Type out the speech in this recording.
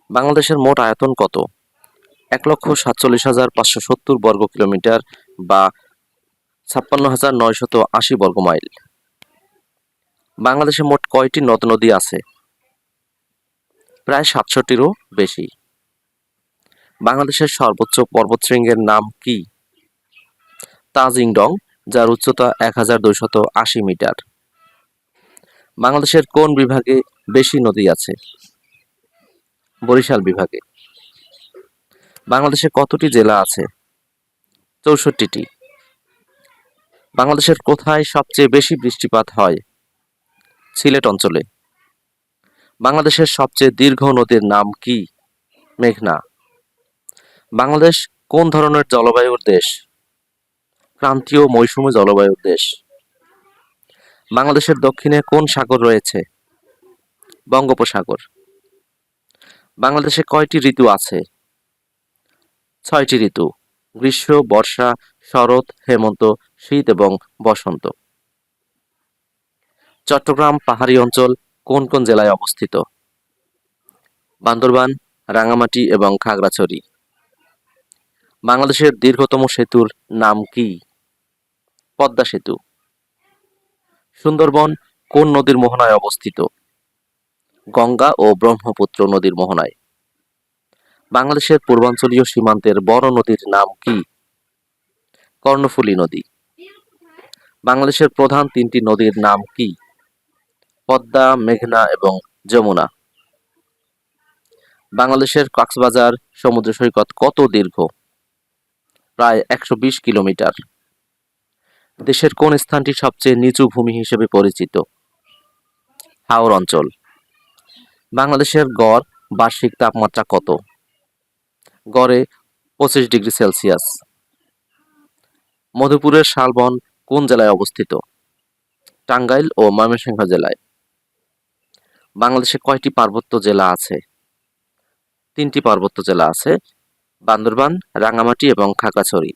বাংলাদেশের মোট আয়তন কত? ১,৪৭,৫৭০ বর্গ কিলোমিটার বা ৫৬,৯৮০ বর্গ মাইল। বাংলাদেশে মোট কয়টি নদ-নদী আছে? প্রায় ৭০০-টিরও বেশি। বাংলাদেশের সর্বোচ্চ পর্বতশৃঙ্গের নাম কি? তাজিংডং, যার উচ্চতা ১,২৮০ মিটার। বাংলাদেশের কোন বিভাগে বেশি নদী আছে? বরিশাল বিভাগে। বাংলাদেশে কতটি জেলা আছে? ৬৪টি। বাংলাদেশের কোথায় সবচেয়ে বেশি বৃষ্টিপাত হয়? সিলেট অঞ্চলে। বাংলাদেশের সবচেয়ে দীর্ঘ নদীর নাম কি? মেঘনা। বাংলাদেশ কোন ধরনের জলবায়ুর দেশ? ক্রান্তীয় মৌসুমী জলবায়ুর দেশ। বাংলাদেশের দক্ষিণে কোন সাগর রয়েছে? বঙ্গোপসাগর। বাংলাদেশে কয়টি ঋতু আছে? ৬টি ঋতু: গ্রীষ্ম, বর্ষা, শরৎ, হেমন্ত, শীত এবং বসন্ত। চট্টগ্রাম পাহাড়ি অঞ্চল কোন কোন জেলায় অবস্থিত? বান্দরবান, রাঙ্গামাটি এবং খাগড়াছড়ি। বাংলাদেশের দীর্ঘতম সেতুর নাম কি? পদ্মা সেতু। সুন্দরবন কোন নদীর মোহনায় অবস্থিত? গঙ্গা ও ব্রহ্মপুত্র নদীর মোহনায়। বাংলাদেশের পূর্বাঞ্চলীয় সীমান্তের বড় নদীর নাম কি? কর্ণফুলী নদী। বাংলাদেশের প্রধান তিনটি নদীর নাম কি? পদ্মা, মেঘনা এবং যমুনা। বাংলাদেশের কক্সবাজার সমুদ্র সৈকত কত দীর্ঘ? প্রায় ১২০ কিলোমিটার। দেশের কোন স্থানটি সবচেয়ে নিচু ভূমি হিসেবে পরিচিত? হাওর অঞ্চল। বাংলাদেশের গড় বার্ষিক তাপমাত্রা কত? গড়ে ২৫ ডিগ্রি সেলসিয়াস। মধুপুরের শালবন কোন জেলায় অবস্থিত? টাঙ্গাইল ও ময়মনসিংহ জেলায়। বাংলাদেশে কয়টি পার্বত্য জেলা আছে? ৩টি পার্বত্য জেলা আছে: বান্দরবান, রাঙ্গামাটি এবং খাগড়াছড়ি।